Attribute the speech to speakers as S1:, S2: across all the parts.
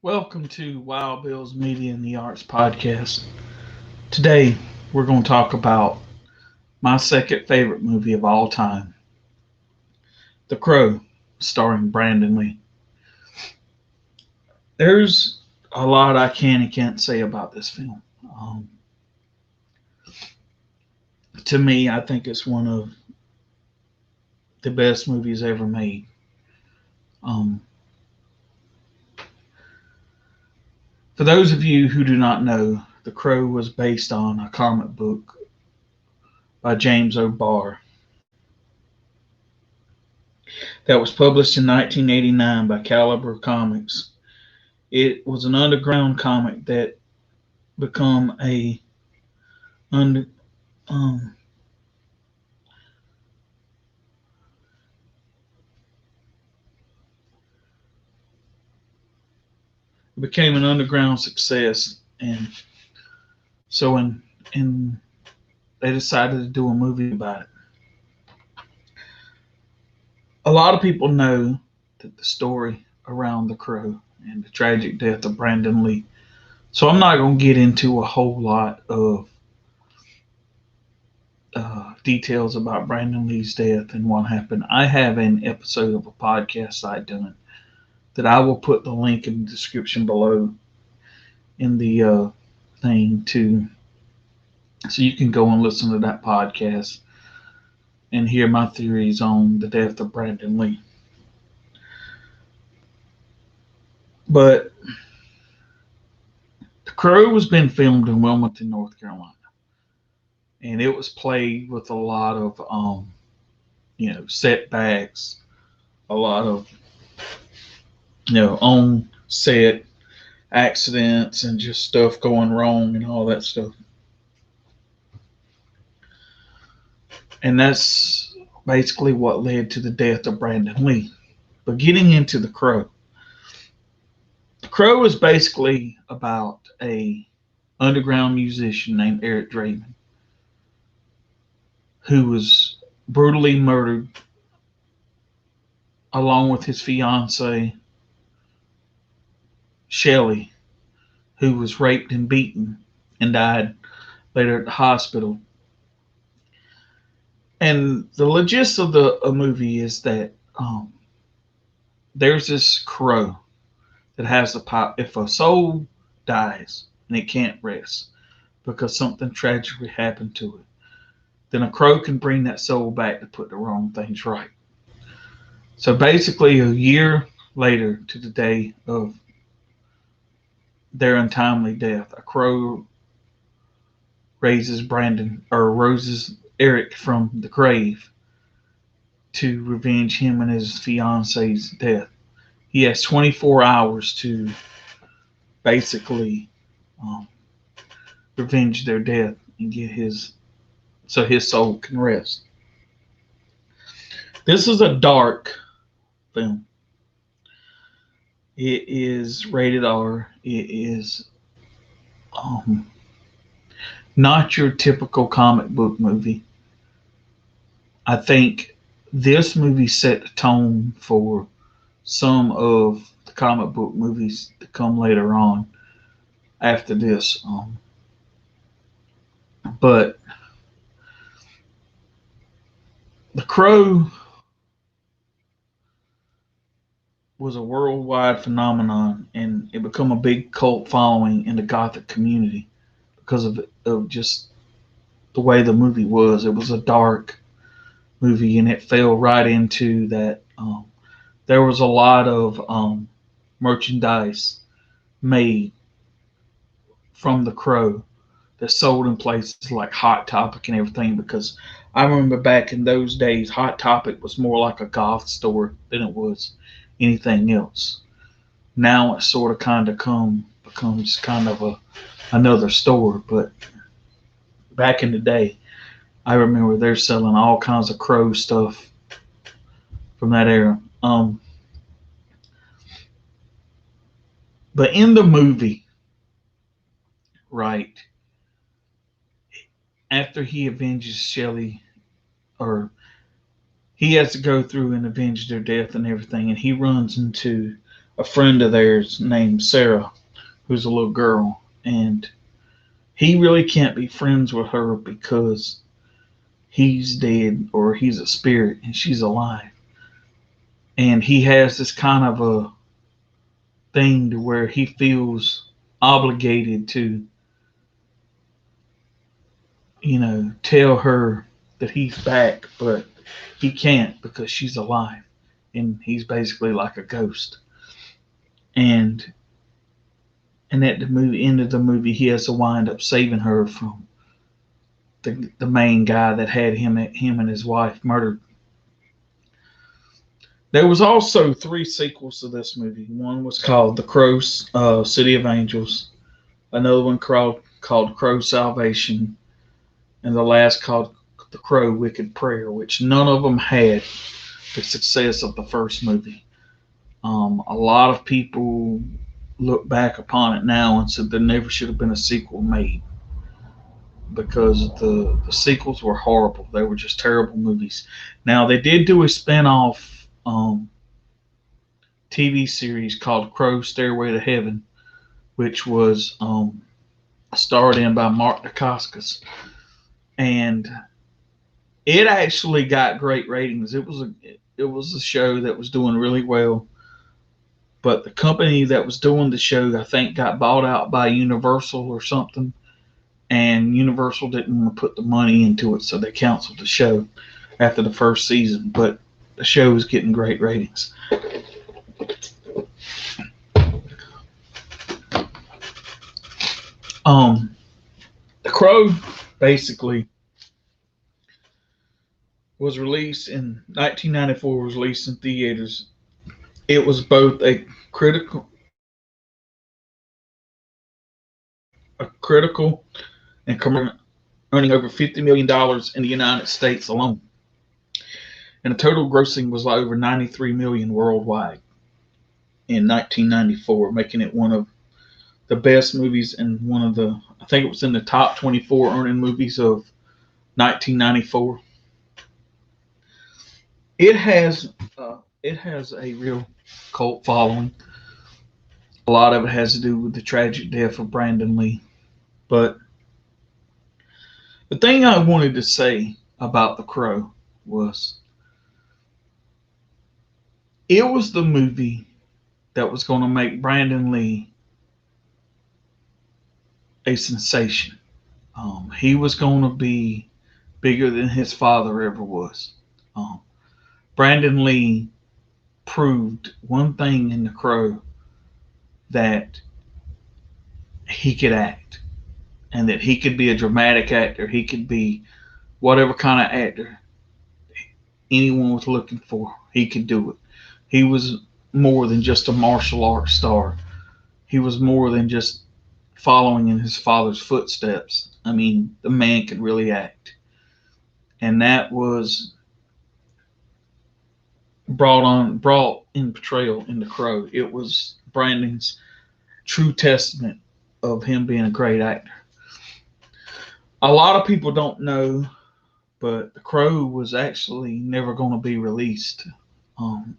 S1: Welcome to Wild Bill's Media and the Arts podcast. Today, we're going to talk about my second favorite movie of all time, The Crow, starring Brandon Lee. There's a lot I can and can't say about this film. To me, I think it's one of the best movies ever made. For those of you who do not know, The Crow was based on a comic book by James O'Barr that was published in 1989 by Caliber Comics. It was an underground comic that become a under it became an underground success, and so in they decided to do a movie about it. A lot of people know that the story around The Crow and the tragic death of Brandon Lee. So I'm not going to get into a whole lot of details about Brandon Lee's death and what happened. I have an episode of a podcast I done that I will put the link in the description below in the thing too, so you can go and listen to that podcast and hear my theories on the death of Brandon Lee. But The Crow was being filmed in Wilmington, North Carolina, and it was played with a lot of setbacks, a lot of on set accidents and just stuff going wrong and all that stuff. And that's basically what led to the death of Brandon Lee. But getting into The Crow. The Crow is basically about a underground musician named Eric Draven who was brutally murdered along with his fiancee Shelley, who was raped and beaten and died later at the hospital. And the gist of the movie is that there's this crow that has the power. If a soul dies and it can't rest because something tragically happened to it, then a crow can bring that soul back to put the wrong things right. So basically, a year later to the day of their untimely death, a crow raises Eric from the grave to revenge him and his fiance's death. He has 24 hours to basically revenge their death and get his soul can rest. This is a dark film. It is rated R. It is not your typical comic book movie. I think this movie set the tone for some of the comic book movies that come later on after this. But The Crow was a worldwide phenomenon, and it became a big cult following in the Gothic community because of just the way the movie was. It was a dark movie, and it fell right into that. There was a lot of merchandise made from The Crow that sold in places like Hot Topic and everything, because I remember back in those days, Hot Topic was more like a goth store than it was anything else. Now it sort of kind of becomes kind of another store, but back in the day, I remember they're selling all kinds of Crow stuff from that era. But in the movie, right, after he avenges Shelley, or he has to go through and avenge their death and everything, and he runs into a friend of theirs named Sarah, who's a little girl, and he really can't be friends with her because he's dead or he's a spirit and she's alive. And he has this kind of a thing to where he feels obligated to, tell her that he's back, but he can't because she's alive and he's basically like a ghost. And at the end of the movie, he has to wind up saving her from the main guy that had him and his wife murdered. There was also 3 sequels to this movie. One was called The Crow, City of Angels. Another one called Crow Salvation, and the last called The Crow Wicked Prayer, which none of them had the success of the first movie. A lot of people look back upon it now and said there never should have been a sequel made because the sequels were horrible. They were just terrible movies. Now, they did do a spin-off TV series called Crow Stairway to Heaven, which was starred in by Mark Dacascos. And it actually got great ratings. It was a show that was doing really well. But the company that was doing the show, I think, got bought out by Universal or something. And Universal didn't want to put the money into it, so they canceled the show after the first season. But the show was getting great ratings. The Crow basically was released in 1994. Was released in theaters. It was both a critical and commercial, earning over $50 million in the United States alone, and the total grossing was like over $93 million worldwide in 1994, making it one of the best movies and one of the, I think it was in the top 24 earning movies of 1994. It has a real cult following. A lot of it has to do with the tragic death of Brandon Lee. But the thing I wanted to say about The Crow was it was the movie that was going to make Brandon Lee a sensation. He was going to be bigger than his father ever was. Brandon Lee proved one thing in The Crow, that he could act and that he could be a dramatic actor. He could be whatever kind of actor anyone was looking for. He could do it. He was more than just a martial arts star. He was more than just following in his father's footsteps. I mean, the man could really act. And that was brought in portrayal in The Crow. It was Brandon's true testament of him being a great actor. A lot of people don't know, but The Crow was actually never going to be released.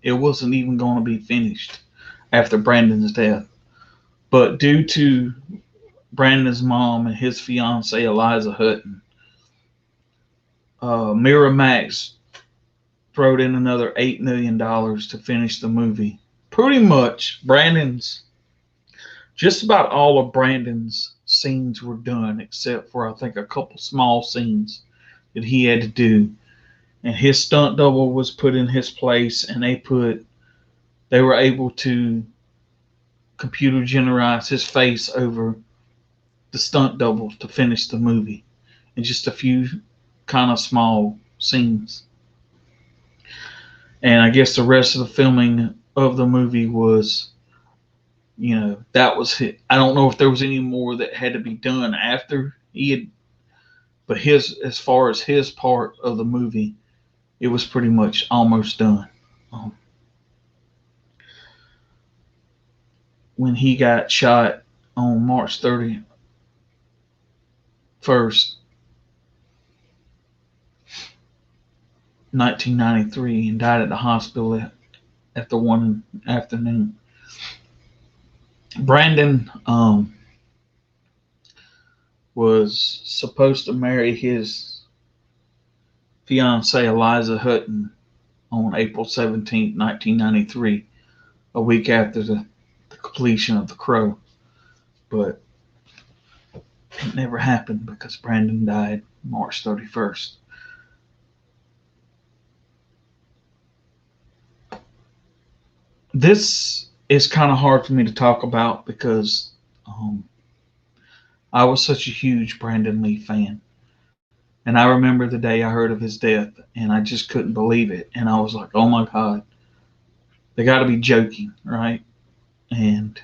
S1: It wasn't even going to be finished after Brandon's death. But due to Brandon's mom and his fiancee, Eliza Hutton, Miramax thrown in another $8 million to finish the movie. Pretty much, just about all of Brandon's scenes were done, except for I think a couple small scenes that he had to do. And his stunt double was put in his place, and they were able to computer generate his face over the stunt double to finish the movie in just a few kind of small scenes. And I guess the rest of the filming of the movie was, that was it. I don't know if there was any more that had to be done after he had, but as far as his part of the movie, it was pretty much almost done. When he got shot on March 31st, 1993, and died at the hospital after 1 afternoon. Brandon was supposed to marry his fiancee Eliza Hutton on April 17th, 1993, a week after the completion of The Crow. But it never happened because Brandon died March 31st. This is kind of hard for me to talk about because I was such a huge Brandon Lee fan. And I remember the day I heard of his death, and I just couldn't believe it. And I was like, oh my God, they got to be joking, right? And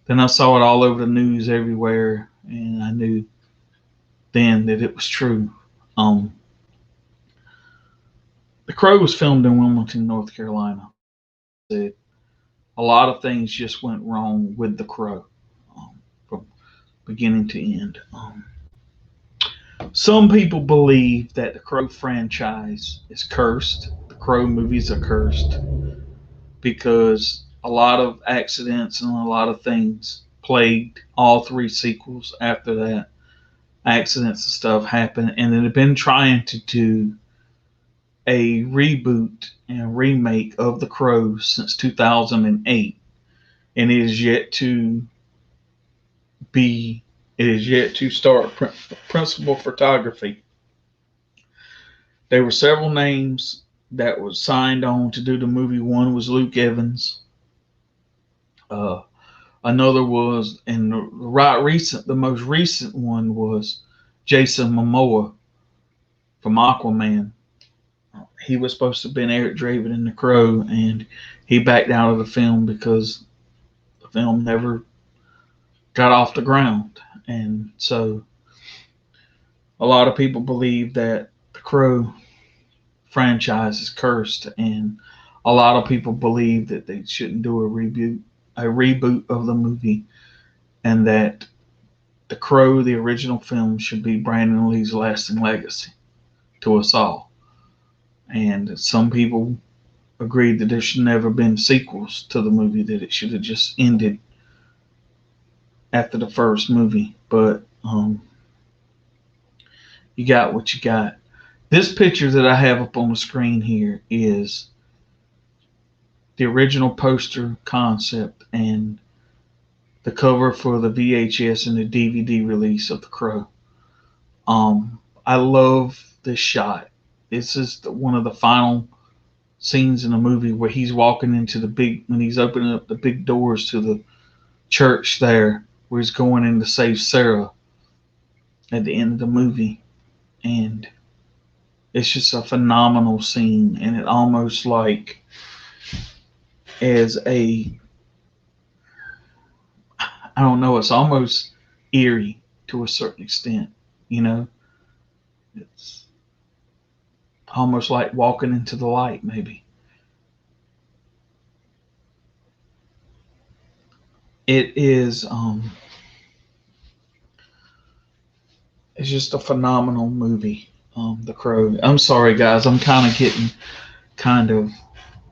S1: then I saw it all over the news everywhere, and I knew then that it was true. Um, the Crow was filmed in Wilmington, North Carolina. Said a lot of things just went wrong with The Crow from beginning to end. Some people believe that the Crow franchise is cursed. The Crow movies are cursed because a lot of accidents and a lot of things plagued all three sequels after that. Accidents and stuff happened, and they've been trying to do a reboot and remake of The Crow since 2008, and be it is yet to start principal photography. There were several names that was signed on to do the movie. One was Luke Evans. Uh, Another was, and the most recent one was Jason Momoa from Aquaman. He was supposed to have been Eric Draven in The Crow, and he backed out of the film because the film never got off the ground. And so a lot of people believe that the Crow franchise is cursed, and a lot of people believe that they shouldn't do a reboot of the movie, and that The Crow, the original film, should be Brandon Lee's lasting legacy to us all. And some people agreed that there should never been sequels to the movie, that it should have just ended after the first movie. But you got what you got. This picture that I have up on the screen here is the original poster concept and the cover for the VHS and the DVD release of The Crow. I love this shot. This is one of the final scenes in the movie where he's walking into when he's opening up the big doors to the church there, where he's going in to save Sarah at the end of the movie. And it's just a phenomenal scene, and it almost like as I don't know, it's almost eerie to a certain extent, you know? It's almost like walking into the light, maybe. It is, it's just a phenomenal movie, The Crow. I'm sorry, guys. Kind of,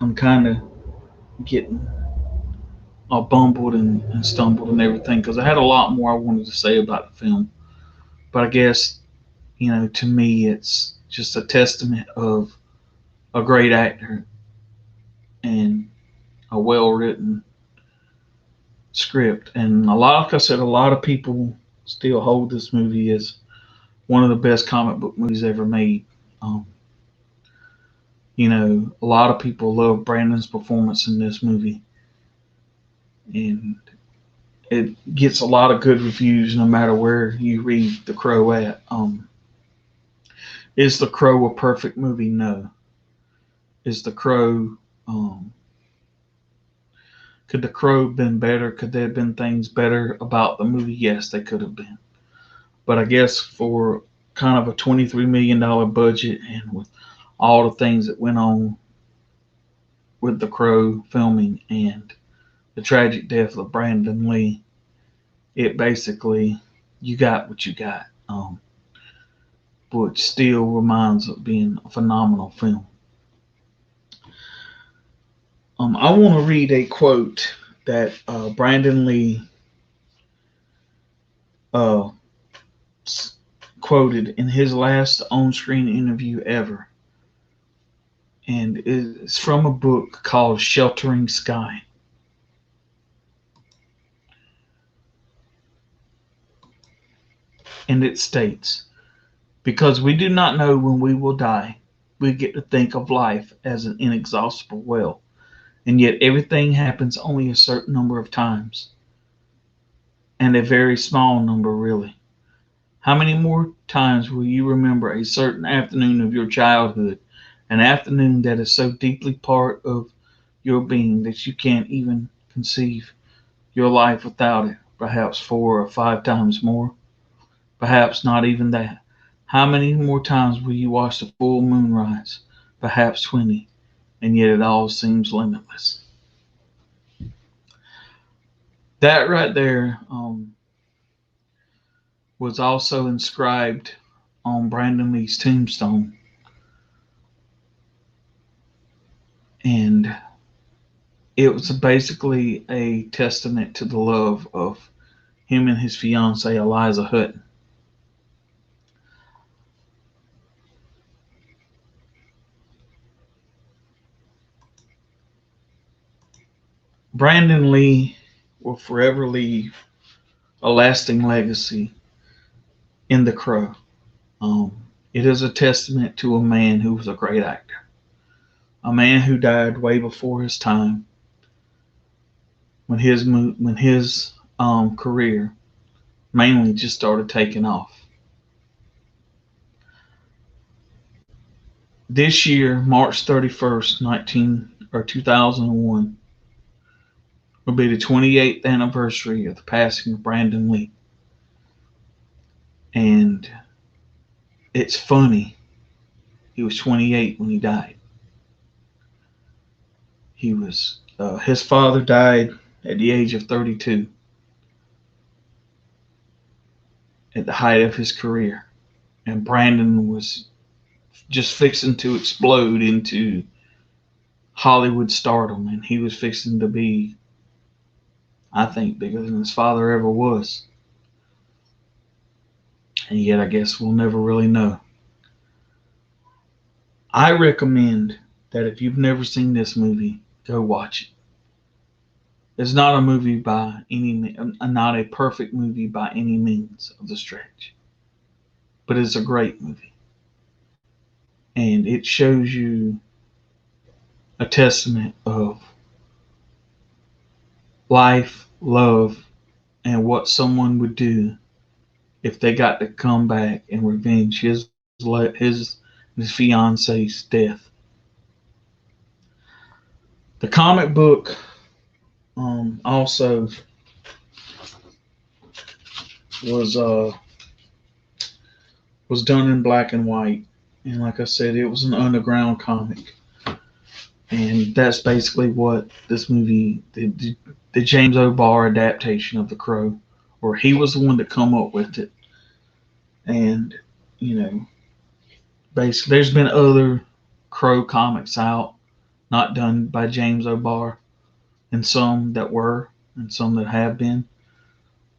S1: I'm kind of getting all bumbled and stumbled and everything because I had a lot more I wanted to say about the film. But I guess, to me, it's just a testament of a great actor and a well written script. And like I said, a lot of people still hold this movie as one of the best comic book movies ever made. Um, a lot of people love Brandon's performance in this movie, and it gets a lot of good reviews no matter where you read The Crow at. Is The Crow a perfect movie? No. Is The Crow could The Crow have been better? Could there have been things better about the movie? Yes, they could have been. But I guess for kind of a $23 million budget and with all the things that went on with The Crow filming and the tragic death of Brandon Lee, it basically, you got what you got. But still reminds of being a phenomenal film. I want to read a quote that Brandon Lee uh, quoted in his last on-screen interview ever, and it's from a book called Sheltering Sky. And it states, "Because we do not know when we will die, we get to think of life as an inexhaustible well, and yet everything happens only a certain number of times, and a very small number, really. How many more times will you remember a certain afternoon of your childhood, an afternoon that is so deeply part of your being that you can't even conceive your life without it? Perhaps 4 or 5 times more, perhaps not even that. How many more times will you watch the full moon rise? Perhaps 20, and yet it all seems limitless." That right there was also inscribed on Brandon Lee's tombstone. And it was basically a testament to the love of him and his fiancee, Eliza Hutton. Brandon Lee will forever leave a lasting legacy in The Crow. It is a testament to a man who was a great actor, a man who died way before his time, when his career mainly just started taking off. This year, March 31st, 2001, will be the 28th anniversary of the passing of Brandon Lee. And it's funny, he was 28 when he died. His father died at the age of 32, at the height of his career. And Brandon was just fixing to explode into Hollywood stardom, and he was fixing to be, I think, bigger than his father ever was. And yet, I guess we'll never really know. I recommend that if you've never seen this movie, go watch it. It's not a movie by not a perfect movie by any means of the stretch, but it's a great movie. And it shows you a testament of life, love, and what someone would do if they got to come back and revenge his fiance's death. The comic book also was done in black and white, and like I said, it was an underground comic, and that's basically what this movie, the James O'Barr adaptation of The Crow, or he was the one to come up with it. And basically, there's been other Crow comics out, not done by James O'Barr, and some that were, and some that have been.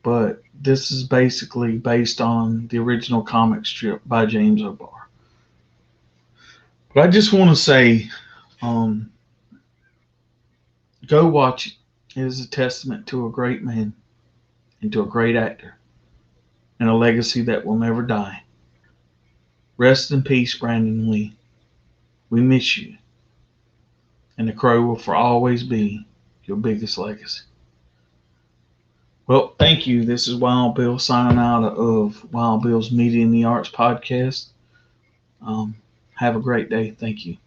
S1: But this is basically based on the original comic strip by James O'Barr. But I just want to say, go watch it. It is a testament to a great man and to a great actor, and a legacy that will never die. Rest in peace, Brandon Lee. We miss you. And The Crow will for always be your biggest legacy. Well, thank you. This is Wild Bill signing out of Wild Bill's Media and the Arts podcast. Have a great day. Thank you.